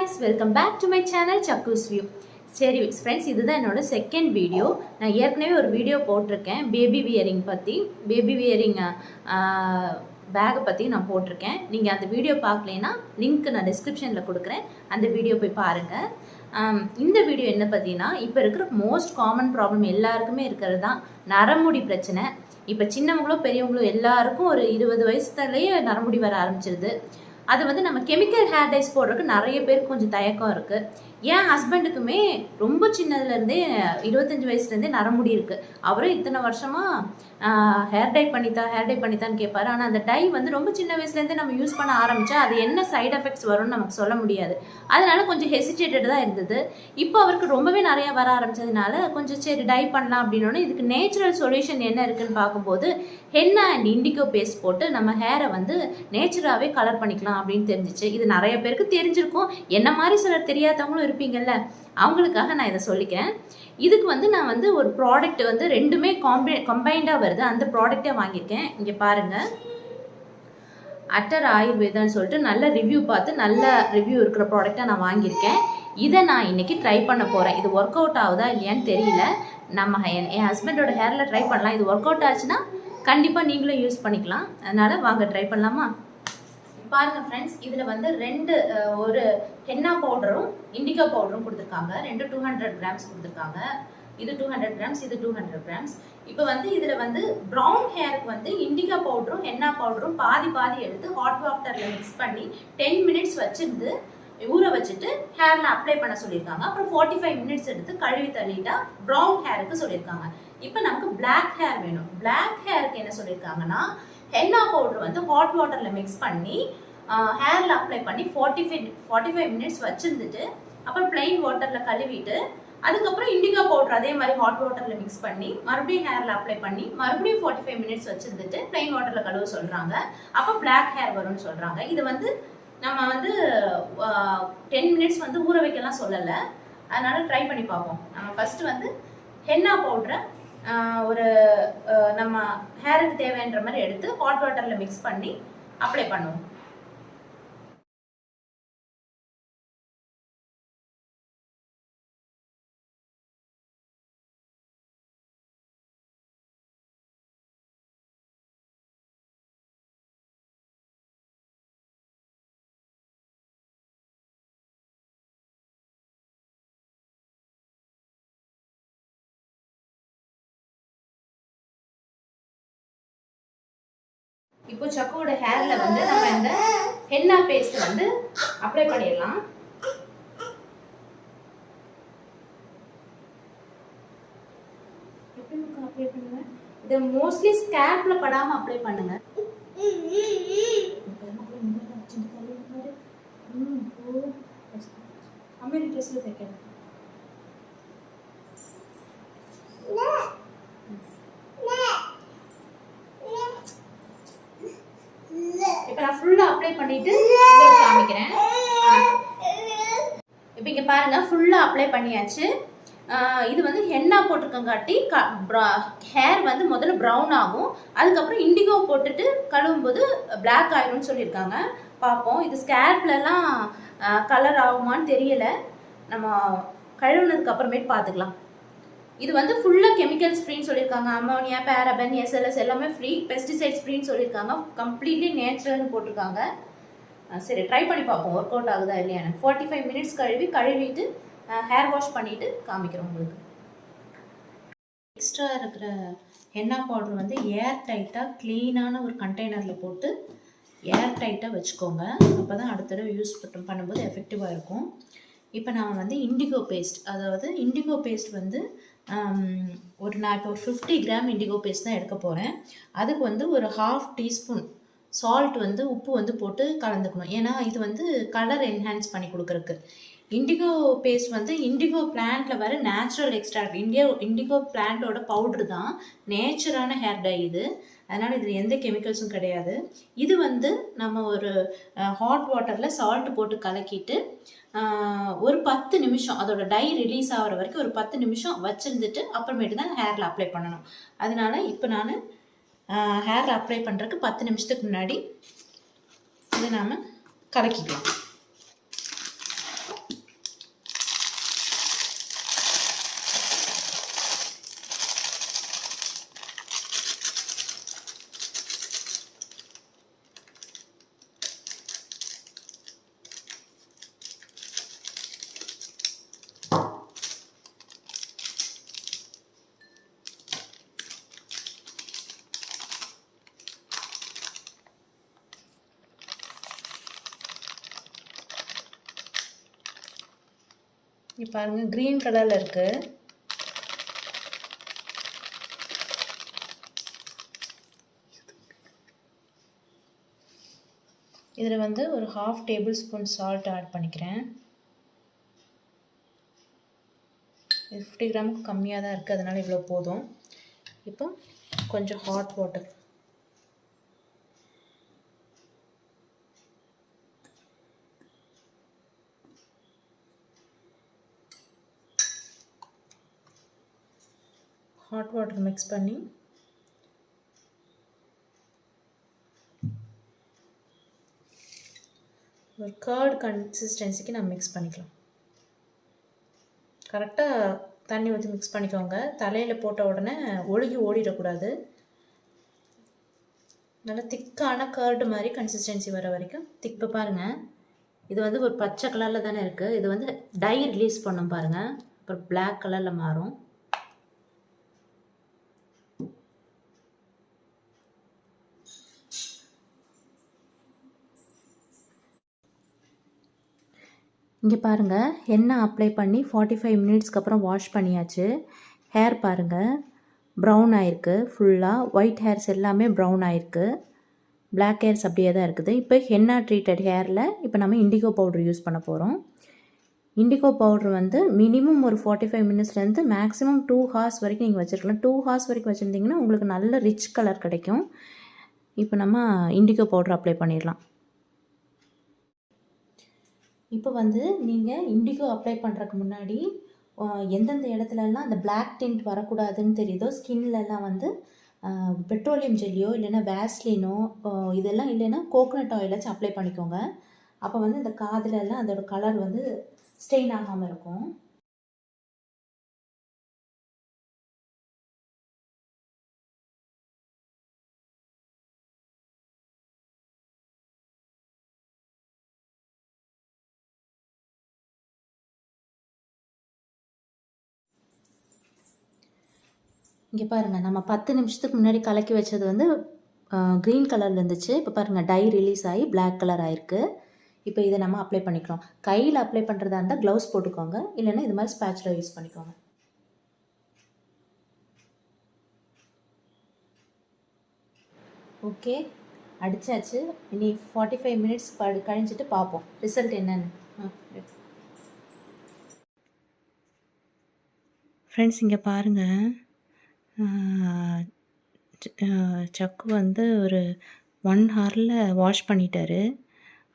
guys, welcome back to my channel Chackus view. சரி friends, இதுதான் என்னோட செகண்ட் வீடியோ. நான் ஏற்கனவே ஒரு வீடியோ போட்டிருக்கேன் பேபி வியரிங் பற்றி, பேபி வியரிங் பேக்கை பற்றி நான் போட்டிருக்கேன். நீங்கள் அந்த வீடியோ பார்க்கலைன்னா லிங்க் நான் டிஸ்கிரிப்ஷனில் கொடுக்குறேன், அந்த வீடியோ போய் பாருங்கள். இந்த வீடியோ என்ன பார்த்தீங்கன்னா, இப்போ இருக்கிற மோஸ்ட் காமன் ப்ராப்ளம் எல்லாருக்குமே இருக்கிறது தான் நரமுடி பிரச்சனை. இப்போ சின்னவங்களோ பெரியவங்களோ எல்லாருக்கும் ஒரு 20 வயசுலேயே நரமுடி வர ஆரம்பிச்சிருது. அது வந்து நம்ம கெமிக்கல் ஹேர் டைஸ் போடுறதுக்கு நிறைய பேருக்கு கொஞ்சம் தயக்கம் இருக்குது. என் ஹஸ்பண்டுக்குமே ரொம்ப சின்னதுலேருந்தே 25 வயசுலேருந்தே நரமுடி இருக்குது. அவரும் இத்தனை வருஷமாக ஹேர் டை பண்ணித்தான்னு கேட்பாரு. ஆனால் அந்த டை வந்து ரொம்ப சின்ன வயசுலேருந்தே நம்ம யூஸ் பண்ண ஆரம்பித்தா அது என்ன சைட் எஃபெக்ட்ஸ் வரும்னு நமக்கு சொல்ல முடியாது. அதனால கொஞ்சம் ஹெசிடேட்டட் தான் இருந்தது. இப்போ அவருக்கு ரொம்பவே நிறையா வர ஆரம்பித்ததுனால கொஞ்சம் சரி டை பண்ணலாம் அப்படின்னோடனே இதுக்கு நேச்சுரல் சொல்யூஷன் என்ன இருக்குதுன்னு பார்க்கும்போது ஹென்னா அண்ட் இண்டிகோ பேஸ்ட் போட்டு நம்ம ஹேரை வந்து நேச்சுராகவே கலர் பண்ணிக்கலாம் அப்படின்னு தெரிஞ்சிச்சு. இது நிறைய பேருக்கு தெரிஞ்சிருக்கும், என்ன மாதிரி சிலர் தெரியாதவங்களும் இருப்பீங்கல்ல, அவங்களுக்காக நான் இதை சொல்லிக்கிறேன். இதுக்கு வந்து நான் வந்து ஒரு ப்ராடக்ட் வந்து ரெண்டுமே கம்பைண்டாக வருது, அந்த ப்ராடக்டே வாங்கியிருக்கேன். இங்கே பாருங்கள், அட்டர் ஆயுர்வேதான்னு சொல்லிட்டு நல்ல ரிவ்யூ பார்த்து நல்ல ரிவ்யூ இருக்கிற ப்ராடக்டாக நான் வாங்கியிருக்கேன். இதை நான் இன்றைக்கி ட்ரை பண்ண போகிறேன். இது ஒர்க் அவுட் ஆகுதா இல்லையான்னு தெரியல. நம்ம என் ஹஸ்பண்டோட ஹேரில் ட்ரை பண்ணலாம். இது ஒர்க் அவுட் ஆச்சுன்னா கண்டிப்பாக நீங்களும் யூஸ் பண்ணிக்கலாம். அதனால் வாங்க ட்ரை பண்ணலாமா? பாருங்கள் ஃப்ரெண்ட்ஸ், இதில் வந்து ஒரு ஹென்னா பவுடரும் இண்டிகோ பவுடரும் கொடுத்துருக்காங்க. 200 கிராம்ஸ் கொடுத்துருக்காங்க. இது 200 கிராம்ஸ், இது 200 கிராம்ஸ். இப்போ வந்து இதில் வந்து ப்ரௌன் ஹேருக்கு வந்து இண்டிகோ பவுடரும் ஹென்னா பவுடரும் பாதி எடுத்து ஹாட் வாட்டரில் மிக்ஸ் பண்ணி 10 மினிட்ஸ் வச்சுருந்து ஊற வச்சுட்டு ஹேரில் அப்ளை பண்ண சொல்லியிருக்காங்க. அப்புறம் 45 மினிட்ஸ் எடுத்து கழுவி தள்ளிட்டா ப்ரௌன் ஹேருக்கு சொல்லியிருக்காங்க. இப்போ நமக்கு பிளாக் ஹேர் வேணும். பிளாக் ஹேருக்கு என்ன சொல்லியிருக்காங்கன்னா, ஹென்னா பவுடர் வந்து ஹாட் வாட்டரில் மிக்ஸ் பண்ணி ஹேரில் அப்ளை பண்ணி 45 மினிட்ஸ் வச்சுருந்துட்டு அப்புறம் பிளெயின் வாட்டரில் கழுவிட்டு அதுக்கப்புறம் இண்டிகோ பவுடர் அதே மாதிரி ஹாட் வாட்டரில் மிக்ஸ் பண்ணி மறுபடியும் ஹேரில் அப்ளை பண்ணி மறுபடியும் 45 மினிட்ஸ் வச்சுருந்துட்டு பிளெயின் வாட்டரில் கழுவ சொல்கிறாங்க. அப்போ பிளாக் ஹேர் வரும்னு சொல்கிறாங்க. இது வந்து நம்ம வந்து 10 மினிட்ஸ் வந்து ஊற வைக்கலாம் சொல்லலை, அதனால் ட்ரை பண்ணி பார்ப்போம். நம்ம ஃபஸ்ட்டு வந்து ஹென்னா பவுடரை ஒரு நம்ம ஹேருக்கு தேவைன்ற மாதிரி எடுத்து ஹாட் வாட்டரில் மிக்ஸ் பண்ணி அப்ளை பண்ணுவோம். இப்போ சக்குவோட ஹேர்ல வந்து நம்ம இந்த ஹென்னா பேஸ்ட் வந்து அப்ளை பண்ணிடலாம். அப்ளை பண்ணுங்க. இதை மோஸ்ட்லி ஸ்கேல்ப்ல படாம அப்ளை பண்ணுங்க. அமெரிக்கன் ட்ரெஸ்ல தைக்கணும். இப்போ நான் ஃபுல்லாக அப்ளை பண்ணிட்டு உங்களுக்கு காமிக்கிறேன். இப்போ இங்கே பாருங்க, ஃபுல்லாக அப்ளை பண்ணியாச்சு. இது வந்து ஹென்னா போட்டிருக்கங்காட்டி ஹேர் வந்து முதல்ல ப்ரௌன் ஆகும், அதுக்கப்புறம் இண்டிகோ போட்டுட்டு கழுவும்போது பிளாக் ஆயிடும்னு சொல்லியிருக்காங்க. பார்ப்போம், இது ஸ்கேல்ப்லலாம் கலர் ஆகுமான்னு தெரியலை, நம்ம கழுவுனதுக்கு அப்புறமேட்டு பார்த்துக்கலாம். இது வந்து ஃபுல்லாக கெமிக்கல்ஸ் ஃப்ரீன்னு சொல்லியிருக்காங்க. அமோனியா, பேரபன், எஸ்எல்எஸ் எல்லாமே ஃப்ரீ. பெஸ்டிசைட்ஸ் ஃப்ரீன்னு சொல்லியிருக்காங்க. கம்ப்ளீட்லி நேச்சுரல்னு போட்டிருக்காங்க. சரி, ட்ரை பண்ணி பார்ப்போம் ஒர்க் அவுட் ஆகுதா இல்லையான்னு. 45 மினிட்ஸ் கழுவிட்டு ஹேர் வாஷ் பண்ணிவிட்டு காமிக்கிறோம் உங்களுக்கு. எக்ஸ்ட்ரா இருக்கிற ஹென்னா பவுடர் வந்து ஏர் டைட்டாக க்ளீனான ஒரு கண்டெய்னரில் போட்டு ஏர் டைட்டாக வச்சுக்கோங்க. அப்போ தான் அடுத்த தடவை யூஸ் பண்ணும்போது எஃபெக்டிவாக இருக்கும். இப்போ நான் வந்து இண்டிகோ பேஸ்ட், அதாவது இண்டிகோ பேஸ்ட் வந்து நான் இப்போ ஒரு 50 கிராம் இண்டிகோ பேஸ்ட் தான் எடுக்க போகிறேன். அதுக்கு வந்து ஒரு 1/2 டீஸ்பூன் சால்ட் வந்து உப்பு வந்து போட்டு கலந்துக்கணும். ஏன்னா இது வந்து கலர் என்ஹான்ஸ் பண்ணி கொடுக்குறக்கு. இண்டிகோ பேஸ்ட் வந்து இண்டிகோ பிளான்ட்டில் வர நேச்சுரல் எக்ஸ்ட்ராக்ட். இண்டிகோ பிளான்ட்டோட பவுட்ரு தான், நேச்சரான ஹேர் டை இது. அதனால் இதில் எந்த கெமிக்கல்ஸும் கிடையாது. இது வந்து நம்ம ஒரு ஹாட் வாட்டரில் சால்ட் போட்டு கலக்கிட்டு ஒரு 10 நிமிஷம் அதோட டை ரிலீஸ் ஆகிற வரைக்கும் ஒரு 10 நிமிஷம் வச்சுருந்துட்டு அப்புறமேட்டு தான் ஹேரில் அப்ளை பண்ணணும். அதனால் இப்போ நான் ஹேரில் அப்ளை பண்ணுறதுக்கு 10 நிமிஷத்துக்கு முன்னாடி இதை நாம் கலக்கிக்கலாம். இங்கே பாருங்கள் க்ரீன் கலரில் இருக்குது. இதில் வந்து ஒரு 1/2 டேபிள் ஸ்பூன் சால்ட் ஆட் பண்ணிக்கிறேன். இது 50 கிராமுக்கு கம்மியாக தான் இருக்குது, அதனால் இவ்வளோ போதும். இப்போ கொஞ்சம் hot water. Hot water mix பண்ணி ஒரு கர்ட் கன்சிஸ்டன்சிக்கு நம்ம மிக்ஸ் பண்ணிக்கலாம். கரெக்டாக தண்ணி ஊற்றி மிக்ஸ் பண்ணிக்கோங்க. தலையில் போட்ட உடனே ஒழுகி ஓடிடக்கூடாது. நல்லா திக்கான கர்டு மாதிரி கன்சிஸ்டன்சி வர வரைக்கும் திக்கு. பாருங்கள், இது வந்து ஒரு பச்சை கலரில் தானே இருக்குது. இது வந்து டை ரிலீஸ் பண்ணோம் பாருங்கள், அப்புறம் பிளாக் கலரில் மாறும். இங்கே பாருங்கள், எண்ணெய் அப்ளை பண்ணி 45 மினிட்ஸ்க்கு அப்புறம் வாஷ் பண்ணியாச்சு. ஹேர் பாருங்கள் ப்ரௌன் ஆயிருக்கு. ஃபுல்லாக ஒயிட் ஹேர்ஸ் எல்லாமே ப்ரௌன் ஆயிருக்கு. பிளாக் ஹேர்ஸ் அப்படியே தான் இருக்குது. இப்போ ஹென்னா ட்ரீட்டட் ஹேரில் இப்போ நம்ம இண்டிகோ பவுடர் யூஸ் பண்ண போகிறோம். இண்டிகோ பவுடர் வந்து மினிமம் ஒரு 45 மினிட்ஸ்லேருந்து மேக்ஸிமம் 2 ஹார்ஸ் வரைக்கும் நீங்கள் வச்சுருக்கலாம். 2 ஹார்ஸ் வரைக்கும் வச்சுருந்தீங்கன்னா உங்களுக்கு நல்ல ரிச் கலர் கிடைக்கும். இப்போ நம்ம இண்டிகோ பவுடர் அப்ளை பண்ணிடலாம். இப்போ வந்து நீங்கள் இண்டிகோ அப்ளை பண்ணுறதுக்கு முன்னாடி எந்தெந்த இடத்துலலாம் அந்த பிளாக் டிண்ட் வரக்கூடாதுன்னு தெரியுதோ, ஸ்கின்லலாம் வந்து பெட்ரோலியம் ஜெல்லியோ இல்லைன்னா வேஸ்லினோ இதெல்லாம் இல்லைன்னா கோகோனட் ஆயிலாச்சும் அப்ளை பண்ணிக்கோங்க. அப்போ வந்து இந்த காதுலலாம் அதோட கலர் வந்து ஸ்டெயின் ஆகாமல் இருக்கும். இங்கே பாருங்கள், நம்ம 10 நிமிஷத்துக்கு முன்னாடி கலக்கி வச்சது வந்து க்ரீன் கலரில் இருந்துச்சு. இப்போ பாருங்கள் டை ரிலீஸ் ஆகி பிளாக் கலர் ஆயிருக்கு. இப்போ இதை நம்ம அப்ளை பண்ணிக்கிறோம். கையில் அப்ளை பண்ணுறதா இருந்தால் க்ளவுஸ் போட்டுக்கோங்க, இல்லைன்னா இது மாதிரி ஸ்பேச்சுலா யூஸ் பண்ணிக்கோங்க. ஓகே, அடித்தாச்சு. இனி 45 மினிட்ஸ் கழிஞ்சிட்டு பார்ப்போம் ரிசல்ட் என்னென்னு. ஃப்ரெண்ட்ஸ் இங்கே பாருங்கள், சக்கு வந்து ஒரு 1 ஹவரில் வாஷ் பண்ணிட்டாரு.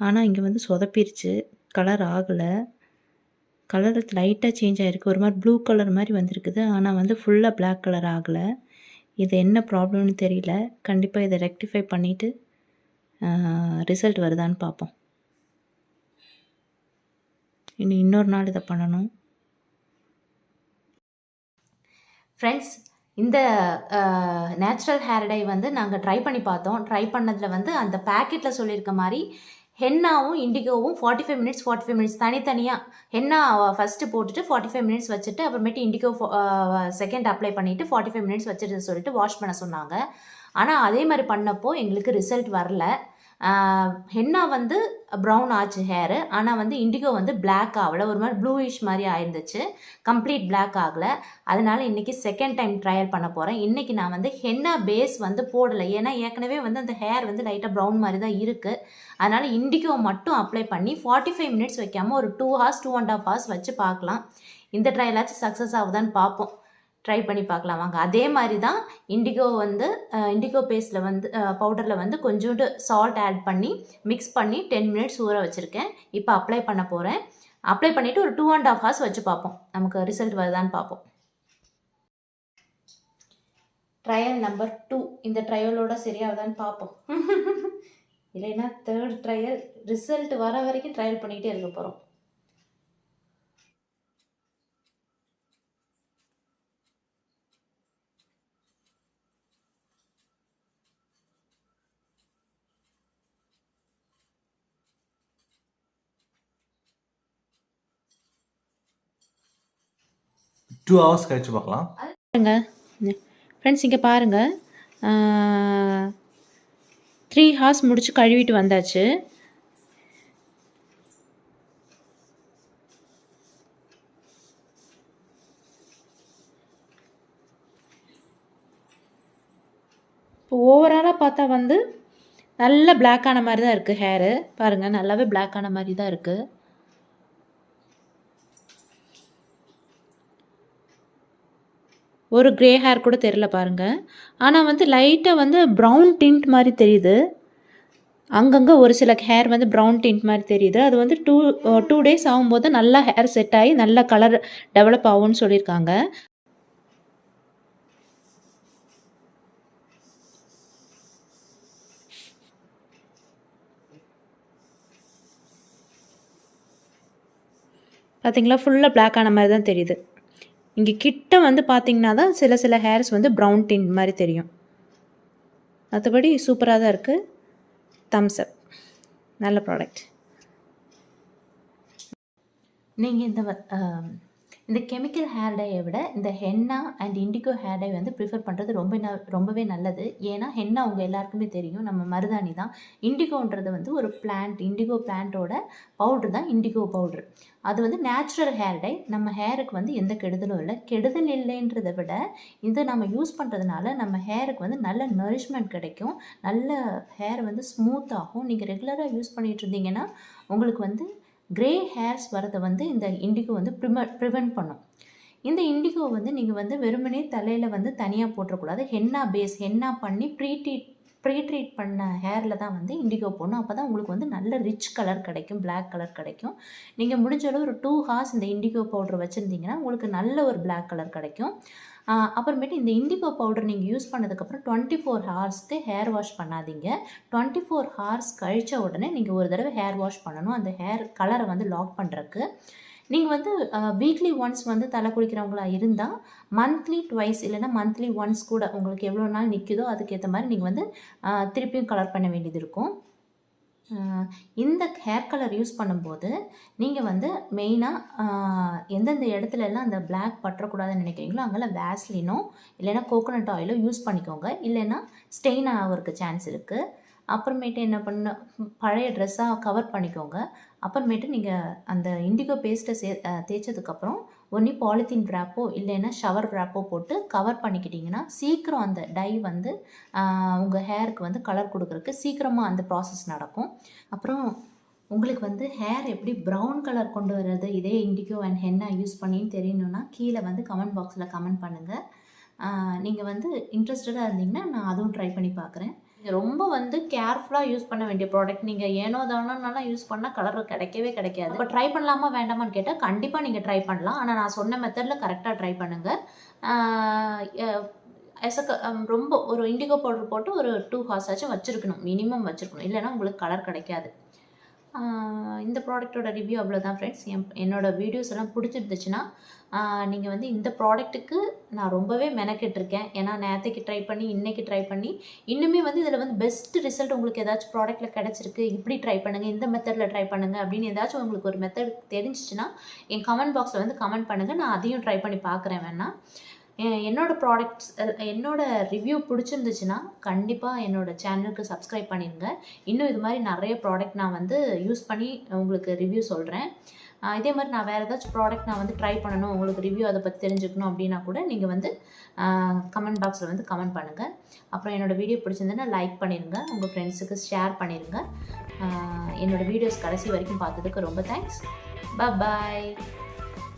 ஆனால் இங்கே வந்து சொதப்பிருச்சு, கலர் ஆகலை. கலர் லைட்டாக சேஞ்ச் ஆகிருக்கு, ஒரு மாதிரி ப்ளூ கலர் மாதிரி வந்திருக்குது. ஆனால் வந்து ஃபுல்லாக பிளாக் கலர் ஆகலை. இது என்ன ப்ராப்ளம்னு தெரியல. கண்டிப்பாக இதை ரெக்டிஃபை பண்ணிவிட்டு ரிசல்ட் வருதான்னு பார்ப்போம். இன்னொரு நாள் இதை பண்ணணும். ஃப்ரெண்ட்ஸ், இந்த நேச்சுரல் ஹேர் டை வந்து நாங்கள் ட்ரை பண்ணி பார்த்தோம். ட்ரை பண்ணதில் வந்து அந்த பேக்கெட்டில் சொல்லியிருக்க மாதிரி ஹென்னாவும் இண்டிகோவும் 45 மினிட்ஸ் தனித்தனியாக ஹென்னா ஃபஸ்ட்டு போட்டுட்டு 45 மினிட்ஸ் வச்சுட்டு அப்புறமேட்டு இண்டிகோ செகண்ட் அப்ளை பண்ணிவிட்டு 45 மினிட்ஸ் வச்சுட்டு சொல்லிட்டு வாஷ் பண்ண சொன்னாங்க. ஆனால் அதே மாதிரி பண்ணப்போ எங்களுக்கு ரிசல்ட் வரல. ஹென்னா வந்து ப்ரௌன் ஆச்சு ஹேரு, ஆனால் வந்து இண்டிகோ வந்து பிளாக் ஆகலை, ஒரு மாதிரி ப்ளூயிஷ் மாதிரி ஆயிருந்துச்சு, கம்ப்ளீட் பிளாக் ஆகலை. அதனால் இன்றைக்கி செகண்ட் டைம் ட்ரையல் பண்ண போகிறேன். இன்றைக்கி நான் வந்து ஹென்னா பேஸ் வந்து போடலை, ஏன்னா ஏற்கனவே வந்து அந்த ஹேர் வந்து லைட்டாக ப்ரௌன் மாதிரி தான் இருக்குது. அதனால் இண்டிகோ மட்டும் அப்ளை பண்ணி 45 மினிட்ஸ் வைக்காமல் ஒரு 2 ஹார்ஸ் 2.5 ஹார்ஸ் வச்சு பார்க்கலாம். இந்த ட்ரையலாச்சும் சக்ஸஸ் ஆகுதான்னு பார்ப்போம். ட்ரை பண்ணி பார்க்கலாம் வாங்க. அதே மாதிரி தான் இண்டிகோ வந்து இண்டிகோ பேஸ்ட்டில் வந்து பவுடரில் வந்து கொஞ்சோண்டு சால்ட் ஆட் பண்ணி மிக்ஸ் பண்ணி 10 மினிட்ஸ் ஊற வச்சுருக்கேன். இப்போ அப்ளை பண்ண போகிறேன். அப்ளை பண்ணிவிட்டு ஒரு 2.5 ஹார்ஸ் வச்சு பார்ப்போம், நமக்கு ரிசல்ட் வருதான்னு பார்ப்போம். ட்ரையல் நம்பர் 2, இந்த ட்ரையலோட சரியாகுதான்னு பார்ப்போம். இல்லைன்னா 3rd ட்ரையல், ரிசல்ட் வர வரைக்கும் ட்ரையல் பண்ணிக்கிட்டே இருக்க போகிறோம். டூ ஹவர்ஸ் கழிச்சு பார்க்கலாம். ஃப்ரெண்ட்ஸ் இங்கே பாருங்கள், 3 ஹார்ஸ் முடிச்சு கழுவிட்டு வந்தாச்சு. பார்த்தா வந்து நல்ல பிளாக் ஆன மாதிரி தான் இருக்குது ஹேரு. பாருங்கள், நல்லாவே பிளாக் ஆன மாதிரி தான் இருக்குது. ஒரு க்ரே ஹேர் கூட தெரியல பாருங்கள். ஆனால் வந்து லைட்டாக வந்து ப்ரௌன் டிண்ட் மாதிரி தெரியுது. அங்கங்கே ஒரு சில ஹேர் வந்து ப்ரௌன் டிண்ட் மாதிரி தெரியுது. அது வந்து 2 டேஸ் ஆகும்போது நல்லா ஹேர் செட் ஆகி நல்ல கலர் டெவலப் ஆகும்னு சொல்லியிருக்காங்க. பார்த்தீங்களா, ஃபுல்லாக பிளாக் ஆன மாதிரி தான் தெரியுது. இங்கே கிட்ட வந்து பார்த்திங்கன்னா தான் சில ஹேர்ஸ் வந்து ப்ரௌன் டிண்ட் மாதிரி தெரியும். மற்றபடி சூப்பராக தான் இருக்குது. தம்ஸ் அப். நல்ல ப்ராடக்ட். நீங்கள் இந்த கெமிக்கல் ஹேர் டையை விட இந்த henna and indigo hair dye வந்து ப்ரிஃபர் பண்ணுறது ரொம்பவே நல்லது. ஏன்னா ஹென்னா அவங்க எல்லாருக்குமே தெரியும், நம்ம மருதாணி தான். இண்டிகோன்றது வந்து ஒரு பிளான்ட், இண்டிகோ பிளான்ட்டோட பவுட்ரு தான் இண்டிகோ பவுட்ரு. அது வந்து நேச்சுரல் ஹேர் டை. நம்ம ஹேருக்கு வந்து எந்த கெடுதலும் இல்லை. கெடுதல் இல்லைன்றதை விட இது நம்ம யூஸ் பண்ணுறதுனால நம்ம ஹேருக்கு வந்து நல்ல நரிஷ்மெண்ட் கிடைக்கும். நல்ல ஹேர் வந்து ஸ்மூத் ஆகும். நீங்கள் ரெகுலராக யூஸ் பண்ணிகிட்டு இருந்தீங்கன்னா உங்களுக்கு வந்து க்ரே ஹேர்ஸ் வரதை வந்து இந்த இண்டிகோ வந்து ப்ரிவெண்ட் பண்ணும். இந்த இண்டிகோ வந்து நீங்கள் வந்து வெறுமனே தலையில் வந்து தனியாக போட்டுறக்கூடாது. ஹென்னா பண்ணி ப்ரீட்ரீட் பண்ண ஹேரில் தான் வந்து இண்டிகோ போடணும். அப்போ தான் உங்களுக்கு வந்து நல்ல ரிச் கலர் கிடைக்கும், பிளாக் கலர் கிடைக்கும். நீங்கள் முடிஞ்சளவு ஒரு 2 ஹார்ஸ் இந்த இண்டிகோ பவுடர் வச்சுருந்தீங்கன்னா உங்களுக்கு நல்ல ஒரு பிளாக் கலர் கிடைக்கும். அப்புறமேட்டு இந்த இண்டிகோ பவுடர் நீங்கள் யூஸ் பண்ணதுக்கப்புறம் 24 ஹார்ஸ்க்கு ஹேர் வாஷ் பண்ணாதீங்க. 24 ஹார்ஸ் கழித்த உடனே நீங்கள் ஒரு தடவை ஹேர் வாஷ் பண்ணணும், அந்த ஹேர் கலரை வந்து லாக் பண்ணுறக்கு. நீங்கள் வந்து வீக்லி ஒன்ஸ் வந்து தலை குளிக்கிறவங்களா இருந்தால் மந்த்லி ட்வைஸ் இல்லைன்னா மந்த்லி ஒன்ஸ் கூட உங்களுக்கு எவ்வளோ நாள் நிற்குதோ அதுக்கேற்ற மாதிரி நீங்கள் வந்து திருப்பியும் கலர் பண்ண வேண்டியது இருக்கும். இந்த ஹேர் கலர் யூஸ் பண்ணும்போது நீங்கள் வந்து மெயினாக எந்தெந்த இடத்துலலாம் அந்த பிளாக் பற்றக்கூடாதுன்னு நினைக்கிறீங்களோ அங்கெல்லாம் வேஸ்லினோ இல்லைன்னா கோகோனட் ஆயிலோ யூஸ் பண்ணிக்கோங்க. இல்லைன்னா ஸ்டெயின் ஆகிறதுக்கு சான்ஸ் இருக்குது. அப்புறமேட்டு என்ன பண்ண, பழைய ட்ரெஸ்ஸாக கவர் பண்ணிக்கோங்க. அப்புறமேட்டு நீங்கள் அந்த இண்டிகோ பேஸ்ட்டை தேய்ச்சதுக்கப்புறம் ஒன்று பாலித்தீன் ட்ராப்போ இல்லைன்னா ஷவர் ட்ராப்போ போட்டு கவர் பண்ணிக்கிட்டிங்கன்னா சீக்கிரம் அந்த டை வந்து உங்கள் ஹேருக்கு வந்து கலர் கொடுக்குறதுக்கு சீக்கிரமாக அந்த ப்ராசஸ் நடக்கும். அப்புறம் உங்களுக்கு வந்து ஹேர் எப்படி ப்ரௌன் கலர் கொண்டு வர்றது இதே இண்டிகோ அண்ட் ஹென்னா யூஸ் பண்ணின்னு தெரியணுன்னா கீழே வந்து கமெண்ட் பாக்ஸில் கமெண்ட் பண்ணுங்கள். நீங்கள் வந்து இன்ட்ரெஸ்டடாக இருந்தீங்கன்னா நான் அதுவும் ட்ரை பண்ணி பார்க்குறேன். ரொம்ப வந்து கேர்ஃபுல்லாக யூஸ் பண்ண வேண்டிய ப்ராடக்ட். நீங்கள் ஏனோ தானோனாலாம் யூஸ் பண்ணால் கலர் கிடைக்கவே கிடைக்காது. இப்போ ட்ரை பண்ணலாமா வேண்டாமான்னு கேட்டால் கண்டிப்பாக நீங்கள் ட்ரை பண்ணலாம். ஆனால் நான் சொன்ன மெத்தடில் கரெக்டாக ட்ரை பண்ணுங்கள். ரொம்ப ஒரு இண்டிகோ பவுடர் போட்டு ஒரு 2 ஹார்ஸ் ஆச்சும் வச்சுருக்கணும், மினிமம் வச்சுருக்கணும். இல்லைன்னா உங்களுக்கு கலர் கிடைக்காது. இந்த ப்ராடக்ட்டோட ரிவ்யூ அவ்வளோதான் ஃப்ரெண்ட்ஸ். என்னோடய வீடியோஸ் எல்லாம் பிடிச்சிருந்துச்சுன்னா நீங்கள் வந்து இந்த ப்ராடக்ட்டுக்கு நான் ரொம்பவே மெனக்கெட்டிருக்கேன். ஏன்னா நேற்றுக்கு ட்ரை பண்ணி இன்றைக்கி ட்ரை பண்ணி இன்னுமே வந்து இதில் வந்து பெஸ்ட் ரிசல்ட் உங்களுக்கு ஏதாச்சும் ப்ராடக்ட்டில் கிடச்சிருக்கு, இப்படி ட்ரை பண்ணுங்கள், இந்த மெத்தடில் ட்ரை பண்ணுங்கள் அப்படின்னு ஏதாச்சும் உங்களுக்கு ஒரு மெத்தட் தெரிஞ்சிச்சுன்னா என் கமெண்ட் பாக்ஸில் வந்து கமெண்ட் பண்ணுங்கள். நான் அதையும் ட்ரை பண்ணி பார்க்குறேன். வேணா என்னோட ரிவ்யூ பிடிச்சிருந்துச்சுன்னா கண்டிப்பாக என்னோடய சேனலுக்கு சப்ஸ்கிரைப் பண்ணிடுங்க. இன்னும் இது மாதிரி நிறைய ப்ராடக்ட் நான் வந்து யூஸ் பண்ணி உங்களுக்கு ரிவ்யூ சொல்கிறேன். இதே மாதிரி நான் வேறு ஏதாச்சும் ப்ராடக்ட் நான் வந்து ட்ரை பண்ணணும், உங்களுக்கு ரிவ்யூ அதை பற்றி தெரிஞ்சுக்கணும் அப்படின்னா கூட நீங்கள் வந்து கமெண்ட் பாக்ஸில் வந்து கமெண்ட் பண்ணுங்கள். அப்புறம் என்னோடய வீடியோ பிடிச்சிருந்ததுன்னா லைக் பண்ணிடுங்க, உங்கள் ஃப்ரெண்ட்ஸுக்கு ஷேர் பண்ணிடுங்க. என்னோடய வீடியோஸ் கடைசி வரைக்கும் பார்த்ததுக்கு ரொம்ப தேங்க்ஸ். பாய்.